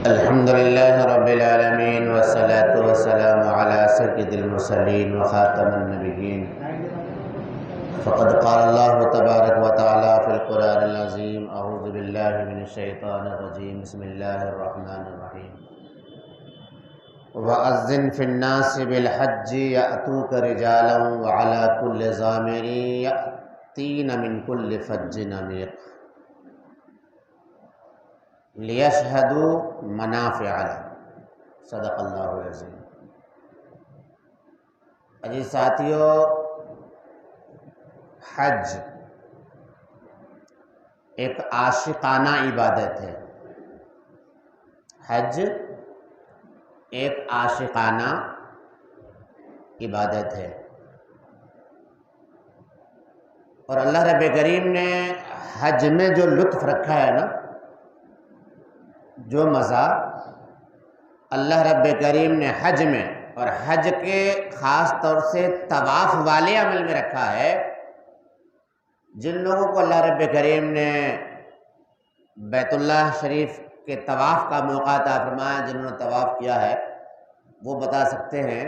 الحمد لله رب العالمين والصلاة والسلام على سيد المرسلين وخاتم النبيين فقد قال الله تبارك وتعالى في القرآن العظيم أعوذ بالله من الشيطان الرجيم بسم الله الرحمن الرحيم وأذن في الناس بالحج يأتوك رجالا وعلى كل ضامر يأتين من كل فج عميق لیشہدوا منافع لهم صدق اللہ العظیم۔ عزیز ساتھیو، حج ایک عاشقانہ عبادت ہے۔ حج ایک عاشقانہ عبادت ہے، اور اللہ رب کریم نے حج میں جو لطف رکھا ہے نا، جو مزہ اللہ رب کریم نے حج میں اور حج کے خاص طور سے طواف والے عمل میں رکھا ہے، جن لوگوں کو اللہ رب کریم نے بیت اللہ شریف کے طواف کا موقع عطا فرمایا، جنہوں نے طواف کیا ہے وہ بتا سکتے ہیں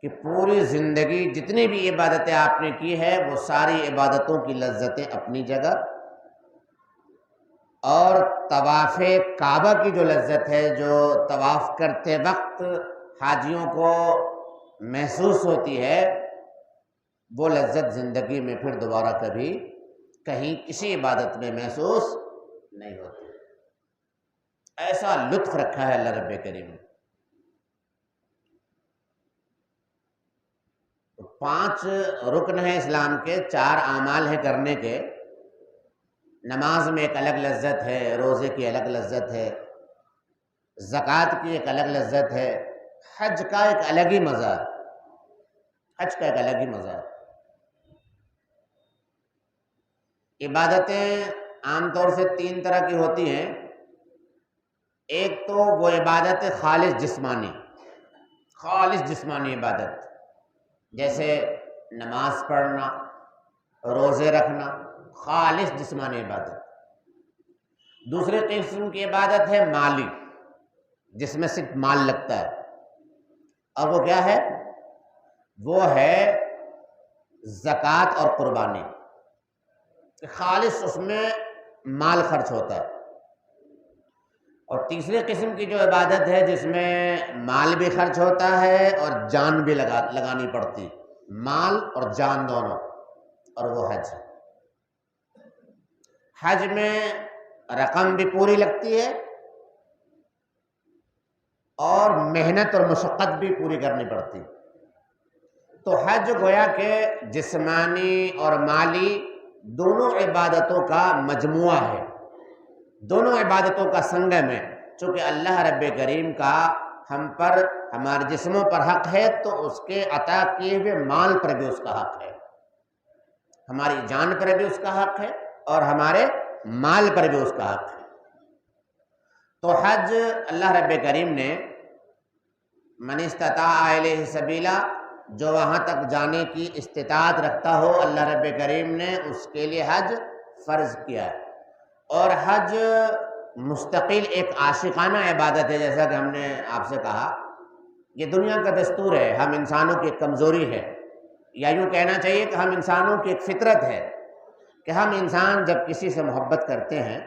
کہ پوری زندگی جتنی بھی عبادتیں آپ نے کی ہے وہ ساری عبادتوں کی لذتیں اپنی جگہ، اور طواف کعبہ کی جو لذت ہے، جو طواف کرتے وقت حاجیوں کو محسوس ہوتی ہے، وہ لذت زندگی میں پھر دوبارہ کبھی کہیں کسی عبادت میں محسوس نہیں ہوتی۔ ایسا لطف رکھا ہے اللہ رب کریم نے۔ 5 رکن ہیں اسلام کے، 4 اعمال ہیں کرنے کے۔ نماز میں ایک الگ لذت ہے، روزے کی الگ لذت ہے، زکوٰۃ کی ایک الگ لذت ہے، حج کا ایک الگ ہی مزہ ہے۔ حج کا ایک الگ ہی مزہ ہے۔ عبادتیں عام طور سے 3 طرح کی ہوتی ہیں۔ ایک تو وہ عبادت خالص جسمانی عبادت، جیسے نماز پڑھنا، روزے رکھنا، خالص جسمانی عبادت۔ دوسرے قسم کی عبادت ہے مالی، جس میں صرف مال لگتا ہے، اور وہ کیا ہے؟ وہ ہے زکوٰۃ اور قربانی، خالص اس میں مال خرچ ہوتا ہے۔ اور تیسرے قسم کی جو عبادت ہے جس میں مال بھی خرچ ہوتا ہے اور جان بھی لگانی پڑتی، مال اور جان دونوں، اور وہ حج ہے۔ حج میں رقم بھی پوری لگتی ہے اور محنت اور مشقت بھی پوری کرنی پڑتی۔ تو حج گویا کہ جسمانی اور مالی دونوں عبادتوں کا مجموعہ ہے، دونوں عبادتوں کا سنگم ہے۔ چونکہ اللہ رب کریم کا ہم پر، ہمارے جسموں پر حق ہے، تو اس کے عطا کیے ہوئے مال پر بھی اس کا حق ہے، ہماری جان پر بھی اس کا حق ہے، اور ہمارے مال پر بھی اس کا حق ہے۔ تو حج اللہ رب کریم نے من استطاع الیہ سبیلا، جو وہاں تک جانے کی استطاعت رکھتا ہو، اللہ رب کریم نے اس کے لیے حج فرض کیا ہے۔ اور حج مستقل ایک عاشقانہ عبادت ہے، جیسا کہ ہم نے آپ سے کہا، یہ دنیا کا دستور ہے، ہم انسانوں کی ایک کمزوری ہے، یا یوں کہنا چاہیے کہ ہم انسانوں کی ایک فطرت ہے کہ ہم انسان جب کسی سے محبت کرتے ہیں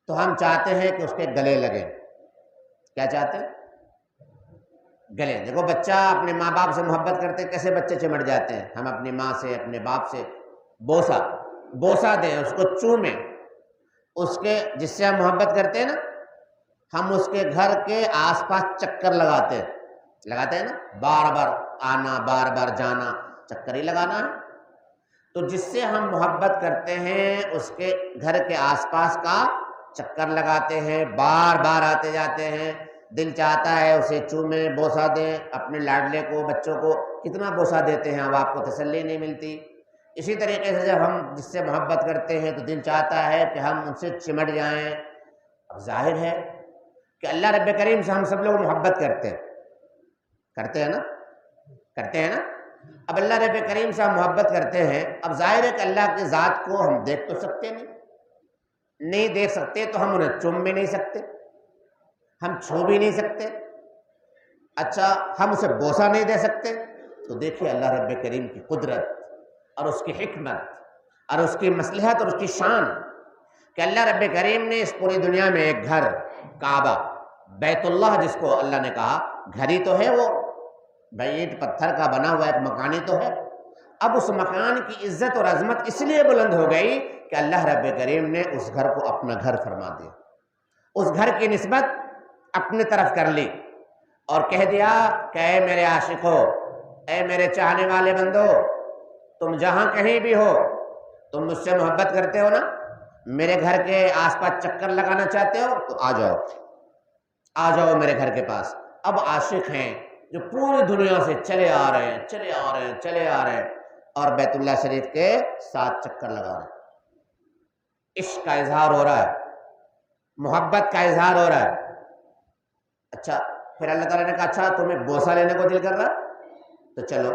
تو ہم چاہتے ہیں کہ اس کے گلے لگیں۔ کیا چاہتے ہیں؟ گلے۔ دیکھو، بچہ اپنے ماں باپ سے محبت کرتے، کیسے بچے چمٹ جاتے ہیں۔ ہم اپنی ماں سے، اپنے باپ سے بوسہ دیں، اس کو چومیں، اس کے جس سے ہم محبت کرتے ہیں نا، ہم اس کے گھر کے آس پاس چکر لگاتے ہیں نا، بار بار آنا، بار بار جانا، چکر ہی لگانا ہے۔ تو جس سے ہم محبت کرتے ہیں اس کے گھر کے آس پاس کا چکر لگاتے ہیں، بار بار آتے جاتے ہیں، دل چاہتا ہے اسے چومیں، بوسہ دیں۔ اپنے لاڈلے کو، بچوں کو کتنا بوسہ دیتے ہیں، اب آپ کو تسلی نہیں ملتی۔ اسی طریقے سے جب ہم جس سے محبت کرتے ہیں تو دل چاہتا ہے کہ ہم ان سے چمٹ جائیں۔ اب ظاہر ہے کہ اللہ رب کریم سے ہم سب لوگ محبت کرتے ہیں نا۔ اب اللہ رب کریم سے ہم محبت کرتے ہیں، اب ظاہر ہے کہ اللہ کی ذات کو ہم دیکھ تو سکتے نہیں دیکھ سکتے، تو ہم انہیں چوم بھی نہیں سکتے۔ ہم چھو بھی نہیں سکتے، اچھا ہم اسے بوسہ نہیں دے سکتے۔ تو دیکھیے اللہ رب کریم کی قدرت اور اس کی حکمت اور اس کی مصلحت اور اس کی شان، کہ اللہ رب کریم نے اس پوری دنیا میں ایک گھر، کعبہ، بیت اللہ جس کو اللہ نے کہا، گھر ہی تو ہے وہ، بھائی اینٹ پتھر کا بنا ہوا ایک مکان ہی تو ہے۔ اب اس مکان کی عزت اور عظمت اس لیے بلند ہو گئی کہ اللہ رب کریم نے اس گھر کو اپنا گھر فرما دیا، اس گھر کی نسبت اپنے طرف کر لی اور کہہ دیا کہ اے میرے عاشقو، اے میرے چاہنے والے بندو، تم جہاں کہیں بھی ہو، تم مجھ سے محبت کرتے ہو نا، میرے گھر کے آس پاس چکر لگانا چاہتے ہو تو آ جاؤ، آ جاؤ میرے گھر کے پاس۔ اب عاشق ہیں جو پوری دنیا سے چلے آ رہے ہیں، چلے آ رہے ہیں، چلے آ رہے ہیں، اور بیت اللہ شریف کے 7 چکر لگا رہے ہیں، عشق کا اظہار ہو رہا ہے، محبت کا اظہار ہو رہا ہے۔ اچھا پھر اللہ تعالیٰ نے کہا اچھا تمہیں بوسہ لینے کو دل کر رہا تو چلو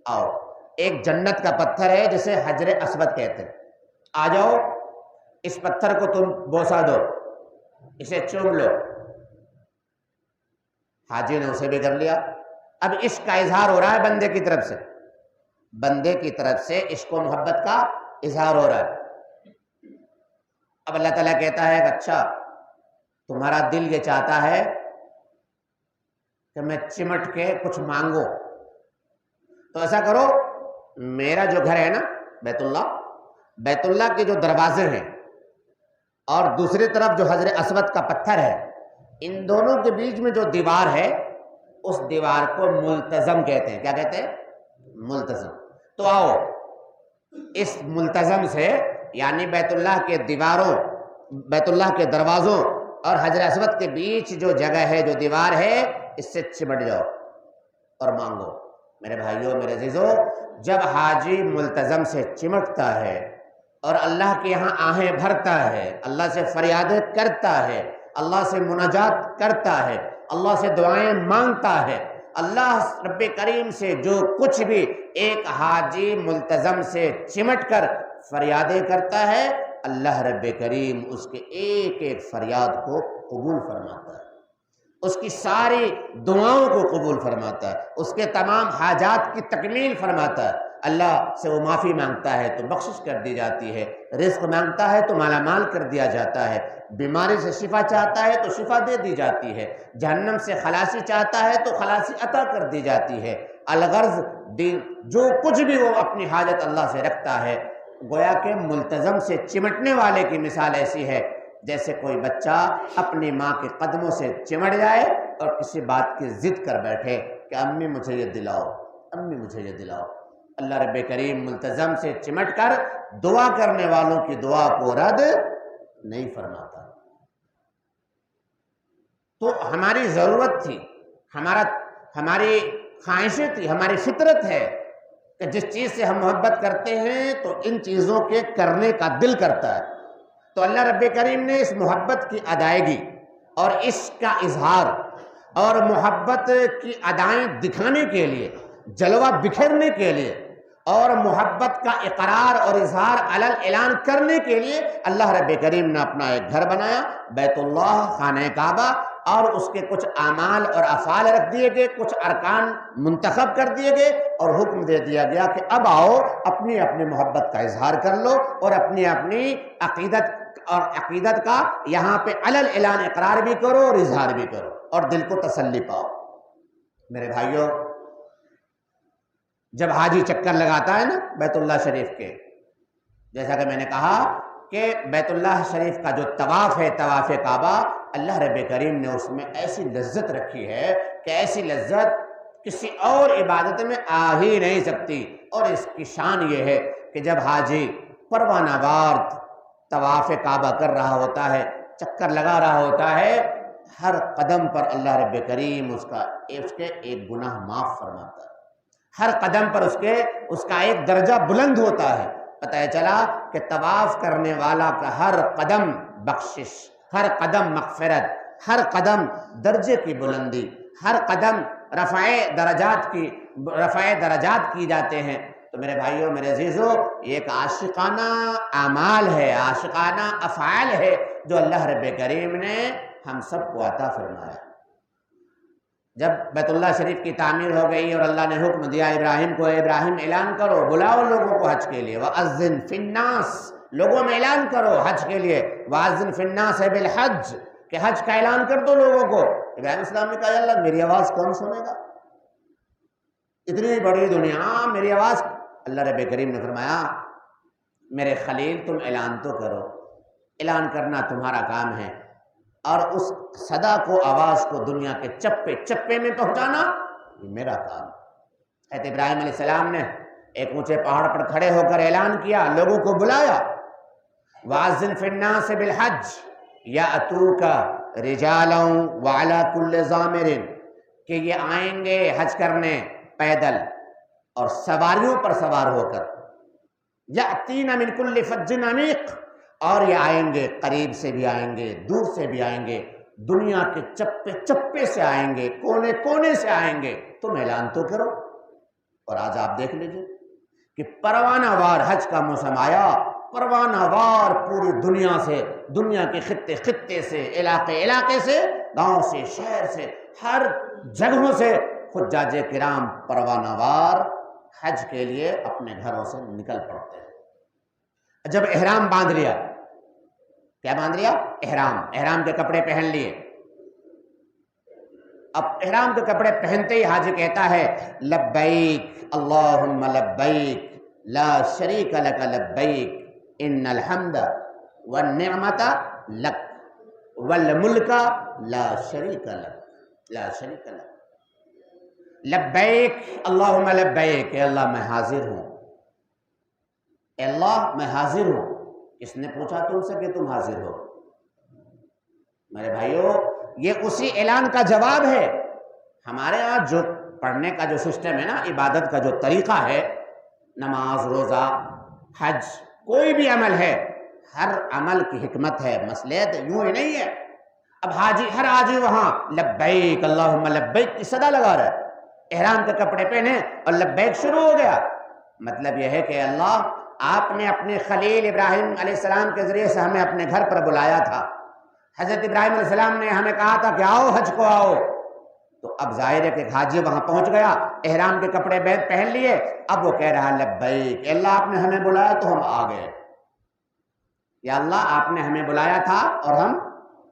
آؤ، ایک جنت کا پتھر ہے جسے حجر اسود کہتے ہیں، آ جاؤ اس پتھر کو تم بوسہ دو، اسے چوم لو۔ حاجی نے اسے بھی کر لیا۔ اب عشق کا اظہار ہو رہا ہے بندے کی طرف سے، بندے کی طرف سے عشق و محبت کا اظہار ہو رہا ہے۔ اب اللہ تعالیٰ کہتا ہے کہ اچھا تمہارا دل یہ چاہتا ہے کہ میں چمٹ کے کچھ مانگو، تو ایسا کرو، میرا جو گھر ہے نا بیت اللہ کے جو دروازے ہیں اور دوسری طرف جو حجر اسود کا پتھر ہے، ان دونوں کے بیچ میں جو دیوار ہے اس دیوار کو ملتزم کہتے ہیں۔ کیا کہتے ہیں؟ ملتزم۔ تو آؤ اس ملتزم سے، یعنی بیت اللہ کے دیواروں، بیت اللہ کے دروازوں اور حجر اسود کے بیچ جو جگہ ہے، جو دیوار ہے، اس سے چمٹ جاؤ اور مانگو۔ میرے بھائیوں، میرے عزیزوں، جب حاجی ملتزم سے چمٹتا ہے اور اللہ کے یہاں آہیں بھرتا ہے، اللہ سے فریادیں کرتا ہے، اللہ سے مناجات کرتا ہے، اللہ سے دعائیں مانگتا ہے، اللہ رب کریم سے جو کچھ بھی ایک حاجی ملتزم سے چمٹ کر فریادیں کرتا ہے، اللہ رب کریم اس کے ایک ایک فریاد کو قبول فرماتا ہے، اس کی ساری دعاؤں کو قبول فرماتا ہے، اس کے تمام حاجات کی تکمیل فرماتا ہے۔ اللہ سے وہ معافی مانگتا ہے تو بخشش کر دی جاتی ہے، رزق مانگتا ہے تو مالا مال کر دیا جاتا ہے، بیماری سے شفا چاہتا ہے تو شفا دے دی جاتی ہے، جہنم سے خلاصی چاہتا ہے تو خلاصی عطا کر دی جاتی ہے۔ الغرض دین جو کچھ بھی وہ اپنی حاجت اللہ سے رکھتا ہے، گویا کہ ملتزم سے چمٹنے والے کی مثال ایسی ہے جیسے کوئی بچہ اپنی ماں کے قدموں سے چمٹ جائے اور کسی بات کی ضد کر بیٹھے کہ امی مجھے یہ دلاؤ، امی مجھے یہ دلاؤ۔ اللہ رب کریم ملتزم سے چمٹ کر دعا کرنے والوں کی دعا کو رد نہیں فرماتا۔ تو ہماری ضرورت تھی، ہماری خواہشیں تھی، ہماری فطرت ہے کہ جس چیز سے ہم محبت کرتے ہیں تو ان چیزوں کے کرنے کا دل کرتا ہے۔ تو اللہ رب کریم نے اس محبت کی ادائیگی اور عشق کا اظہار اور محبت کی ادائیں دکھانے کے لیے، جلوہ بکھیرنے کے لیے اور محبت کا اقرار اور اظہار علی الاعلان کرنے کے لیے اللہ رب کریم نے اپنا ایک گھر بنایا، بیت اللہ، خانہ کعبہ، اور اس کے کچھ اعمال اور افعال رکھ دیے گئے، کچھ ارکان منتخب کر دیے گئے اور حکم دے دیا گیا کہ اب آؤ اپنی اپنی محبت کا اظہار کر لو اور اپنی اپنی عقیدت کا یہاں پہ علی الاعلان اقرار بھی کرو اور اظہار بھی کرو اور دل کو تسلی پاؤ۔ میرے بھائیوں، جب حاجی چکر لگاتا ہے نا بیت اللہ شریف کے، جیسا کہ میں نے کہا کہ بیت اللہ شریف کا جو طواف ہے، طواف کعبہ، اللہ رب کریم نے اس میں ایسی لذت رکھی ہے کہ ایسی لذت کسی اور عبادت میں آ ہی نہیں سکتی۔ اور اس کی شان یہ ہے کہ جب حاجی پروانہ وار طواف کعبہ کر رہا ہوتا ہے، چکر لگا رہا ہوتا ہے، ہر قدم پر اللہ رب کریم اس کے ایک گناہ معاف فرماتا ہے، ہر قدم پر اس کا ایک درجہ بلند ہوتا ہے۔ پتہ چلا کہ طواف کرنے والا کا ہر قدم بخشش، ہر قدم مغفرت، ہر قدم درجے کی بلندی، ہر قدم رفع درجات کی جاتے ہیں۔ تو میرے بھائیوں، میرے عزیزوں، یہ ایک عاشقانہ اعمال ہے، عاشقانہ افعال ہے جو اللہ رب کریم نے ہم سب کو عطا فرمایا۔ جب بیت اللہ شریف کی تعمیر ہو گئی اور اللہ نے حکم دیا ابراہیم کو، ابراہیم اعلان کرو، بلاؤ لوگوں کو حج کے لیے، وَأَذِّن فِي النَّاسِ، لوگوں میں اعلان کرو حج کے لیے، وَأَذِّن فِي النَّاسِ بِالْحَجِّ، کہ حج کا اعلان کر دو لوگوں کو۔ ابراہیم السلام نے کہا یا اللہ میری آواز کون سنے گا، اتنی بڑی دنیا میری آواز۔ اللہ رب کریم نے فرمایا میرے خلیل تم اعلان تو کرو، اعلان کرنا تمہارا کام ہے، اور اس صدا کو، آواز کو دنیا کے چپے چپے میں پہنچانا یہ میرا کام۔ حضرت ابراہیم علیہ السلام نے ایک اونچے پہاڑ پر کھڑے ہو کر اعلان کیا، لوگوں کو بلایا، وَأَذِّن فِي النَّاسِ بِالْحَجِّ يَأْتُوكَ رِجَالًا وَعَلَى كُلِّ ضَامِرٍ، کہ یہ آئیں گے حج کرنے پیدل اور سواریوں پر سوار ہو کر، يَأْتِينَ مِن كُلِّ فَجٍّ عَمِيقٍ، اور یہ آئیں گے قریب سے بھی آئیں گے، دور سے بھی آئیں گے، دنیا کے چپے چپے سے آئیں گے، کونے کونے سے آئیں گے، تم اعلان تو کرو۔ اور آج آپ دیکھ لیجئے کہ پروانہ وار حج کا موسم آیا، پروانہ وار پوری دنیا سے، دنیا کے خطے خطے سے، علاقے علاقے سے، گاؤں سے، شہر سے، ہر جگہوں سے حجاج کرام پروانہ وار حج کے لیے اپنے گھروں سے نکل پڑتے ہیں۔ جب احرام باندھ لیا، کیا باندھ لیا؟ احرام کے کپڑے پہن لیے۔ اب احرام کے کپڑے پہنتے ہی حاجی کہتا ہے لبیک اللہم لبیک لا شریک لک لبیک ان الحمد والنعمت لک والملک لا شریک لک، لا شریک لک۔ لبیک اللہم لبیک، اے اللہ میں حاضر ہوں، اے اللہ میں حاضر ہوں۔ کس نے پوچھا تم سے کہ تم حاضر ہو؟ میرے بھائیو یہ اسی اعلان کا جواب ہے۔ ہمارے ہاں جو پڑھنے کا جو سسٹم ہے نا، عبادت کا جو طریقہ ہے، نماز، روزہ، حج، کوئی بھی عمل ہے، ہر عمل کی حکمت ہے، مصلحت یوں ہی نہیں ہے۔ اب ہر حاجی وہاں لبیک اللہم لبیک کی صدا لگا رہا ہے، احرام کے کپڑے پہنے اور لبیک شروع ہو گیا۔ مطلب یہ ہے کہ اللہ آپ نے اپنے خلیل ابراہیم علیہ السلام کے ذریعے سے ہمیں اپنے گھر پر بلایا تھا۔ حضرت ابراہیم علیہ السلام نے ہمیں کہا تھا کہ آؤ حج کو آؤ، تو اب ظاہر ہے کہ حاجی وہاں پہنچ گیا، احرام کے کپڑے پہن لیے، اب وہ کہہ رہا لبیک، اللہ آپ نے ہمیں بلایا تو ہم آ گئے، یا اللہ آپ نے ہمیں بلایا تھا اور ہم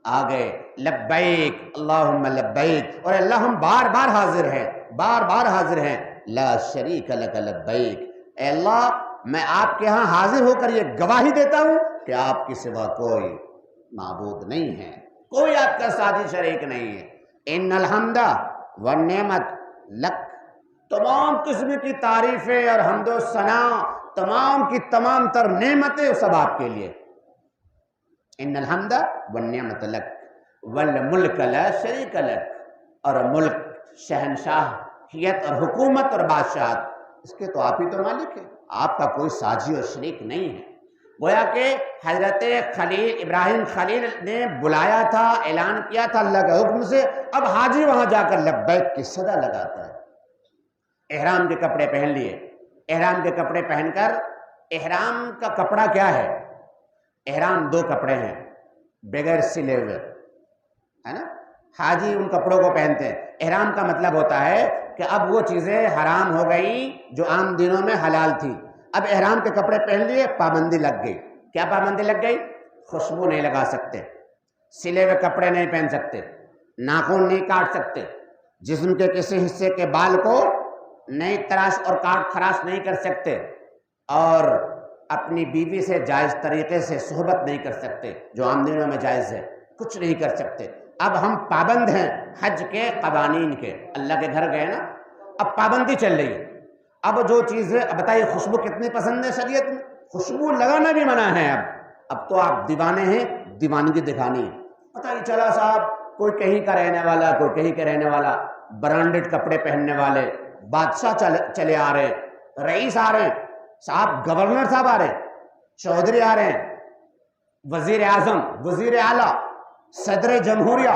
آ گئے، لبیک اللہم لبیک، اور اللہ ہم بار بار حاضر ہیں، بار بار حاضر ہیں، لا شریک لک لبیک، اے اللہ میں آپ کے ہاں حاضر ہو کر یہ گواہی دیتا ہوں کہ آپ کی سوا کوئی معبود نہیں ہے، کوئی آپ کا ساتھی شریک نہیں ہے۔ ان الحمد والنعمت لک، تمام قسم کی تعریفیں اور حمد و ثنا، تمام کی تمام تر نعمتیں سب آپ کے لیے۔ ان الحمد والنعمت لک والملک لا شریک لک، اور ملک، شہنشاہیت اور حکومت اور بادشاہت اس کے تو آپ ہی تو مالک ہیں، آپ کا کوئی ساجی اور شریک نہیں ہے۔ گویا کہ حضرت خلیل ابراہیم خلیل نے بلایا تھا، اعلان کیا تھا اللہ کے حکم سے، اب حاجی وہاں جا کر لبیک کی صدا لگاتا ہے۔ احرام کے کپڑے پہن لیے، احرام کے کپڑے پہن کر، احرام کا کپڑا کیا ہے؟ احرام دو کپڑے ہیں بغیر سلے ہوئے، ہے نا، حاجی ان کپڑوں کو پہنتے ہیں۔ احرام کا مطلب ہوتا ہے کہ اب وہ چیزیں حرام ہو گئی جو عام دنوں میں حلال تھی، اب احرام کے کپڑے پہن لیے، پابندی لگ گئی۔ کیا پابندی لگ گئی؟ خوشبو نہیں لگا سکتے، سلے ہوئے کپڑے نہیں پہن سکتے، ناخن نہیں کاٹ سکتے، جسم کے کسی حصے کے بال کو نئی تراش اور کاٹ خراش نہیں کر سکتے، اور اپنی بیوی سے جائز طریقے سے صحبت نہیں کر سکتے جو عام دنوں میں جائز ہے، کچھ نہیں کر سکتے۔ اب ہم پابند ہیں حج کے قوانین کے، اللہ کے گھر گئے نا، اب پابندی چل رہی ہے۔ اب جو چیز ہے، بتائیے خوشبو کتنی پسند ہے شریعت میں؟ خوشبو لگانا بھی منع ہے۔ اب تو آپ دیوانے ہیں، دیوانگی دکھانی ہے۔ پتہ نہیں چلا صاحب، کوئی کہیں کا رہنے والا، کوئی کہیں کے رہنے والا، برانڈڈ کپڑے پہننے والے بادشاہ چلے آ رہے ہیں، رئیس آ رہے ہیں صاحب، گورنر صاحب آ رہے ہیں، چودھری آ رہے ہیں، وزیر اعظم، وزیر اعلیٰ، صدر جمہوریہ،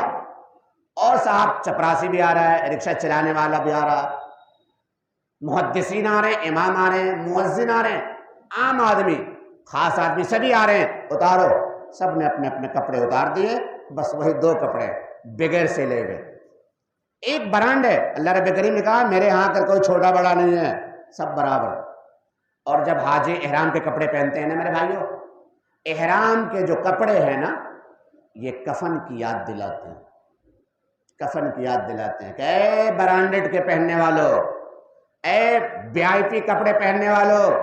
اور صاحب چپراسی بھی آ رہا ہے، رکشہ چلانے والا بھی آ رہا ہے، محدثین آ رہے ہیں، امام آ رہے ہیں، مؤذن آ رہے ہیں، عام آدمی، خاص آدمی، سبھی آ رہے ہیں۔ اتارو، سب نے اپنے اپنے کپڑے اتار دیے، بس وہی 2 کپڑے بغیر سلے ہوئے. ایک برانڈ ہے. اللہ رب کریم نے کہا میرے ہاں کر کوئی چھوٹا بڑا نہیں ہے, سب برابر. اور جب حاجی احرام کے کپڑے پہنتے ہیں نا میرے بھائیوں, احرام کے جو کپڑے ہیں نا یہ کفن کی یاد دلاتے ہیں, کفن کی یاد دلاتے ہیں کہ اے برانڈڈ کے پہننے والوں, اے وی آئی پی کپڑے پہننے والوں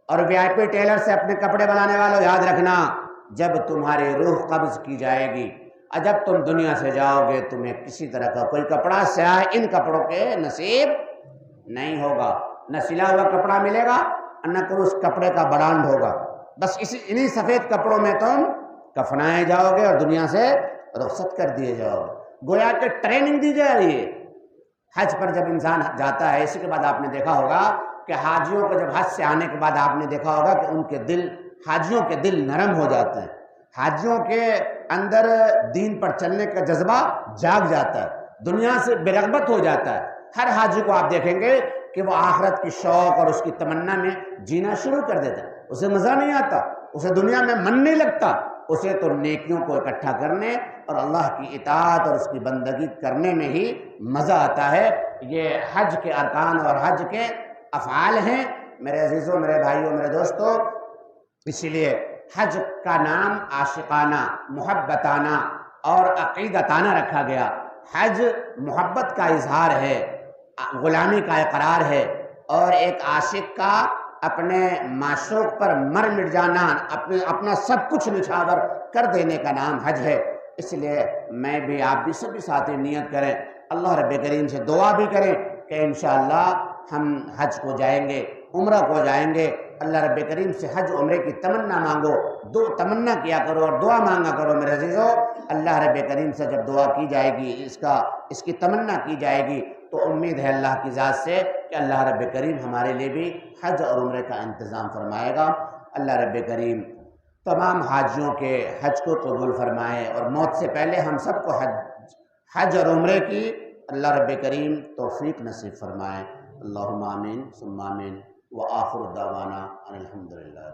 اور وی آئی پی ٹیلر سے اپنے کپڑے بنانے والوں, یاد رکھنا جب تمہاری روح قبض کی جائے گی اور جب تم دنیا سے جاؤ گے تمہیں کسی طرح کا کوئی کپڑا سیاہ ان کپڑوں کے نصیب نہیں ہوگا. نہ سلا ہوا کپڑا ملے گا نہ کوئی اس کپڑے کا برانڈ ہوگا. بس انہی سفید کپڑوں میں تم کفنائے جاؤ گے اور دنیا سے رخصت کر دیے جاؤ گے. گویا کہ ٹریننگ دی جا رہی ہے. حج پر جب انسان جاتا ہے, اسی کے بعد آپ نے دیکھا ہوگا کہ حاجیوں کو جب حج سے آنے کے بعد آپ نے دیکھا ہوگا کہ ان کے دل, حاجیوں کے دل نرم ہو جاتے ہیں, حاجیوں کے اندر دین پر چلنے کا جذبہ جاگ جاتا ہے, دنیا سے بے رغبت ہو جاتا ہے. ہر حاجی کو آپ دیکھیں گے کہ وہ آخرت کی شوق اور اس کی تمنا میں جینا شروع کر دیتا ہے. اسے مزہ نہیں آتا, اسے دنیا میں من نہیں لگتا, اسے تو نیکیوں کو اکٹھا کرنے اور اللہ کی اطاعت اور اس کی بندگی کرنے میں ہی مزہ آتا ہے. یہ حج کے ارکان اور حج کے افعال ہیں میرے عزیزوں, میرے بھائیوں, میرے دوستوں. اسی لیے حج کا نام عاشقانہ, محبتانہ اور عقیدتانہ رکھا گیا. حج محبت کا اظہار ہے, غلامی کا اقرار ہے, اور ایک عاشق کا اپنے معشوق پر مر مٹ جانا, اپنا سب کچھ نچھاور کر دینے کا نام حج ہے. اس لیے میں بھی, آپ بھی, سبھی ساتھی نیت کریں, اللہ رب کریم سے دعا بھی کریں کہ انشاءاللہ ہم حج کو جائیں گے, عمرہ کو جائیں گے. اللہ رب کریم سے حج عمرے کی تمنا مانگو, تمنا کیا کرو اور دعا مانگا کرو میرے عزیزو. اللہ رب کریم سے جب دعا کی جائے گی, اس کی تمنا کی جائے گی, تو امید ہے اللہ کی ذات سے کہ اللہ رب کریم ہمارے لیے بھی حج اور عمرے کا انتظام فرمائے گا. اللہ رب کریم تمام حاجیوں کے حج کو قبول فرمائے اور موت سے پہلے ہم سب کو حج اور عمرے کی اللہ رب کریم توفیق نصیب فرمائے. اللہم آمین ثم آمین. وآخر دعوانا ان الحمدللہ.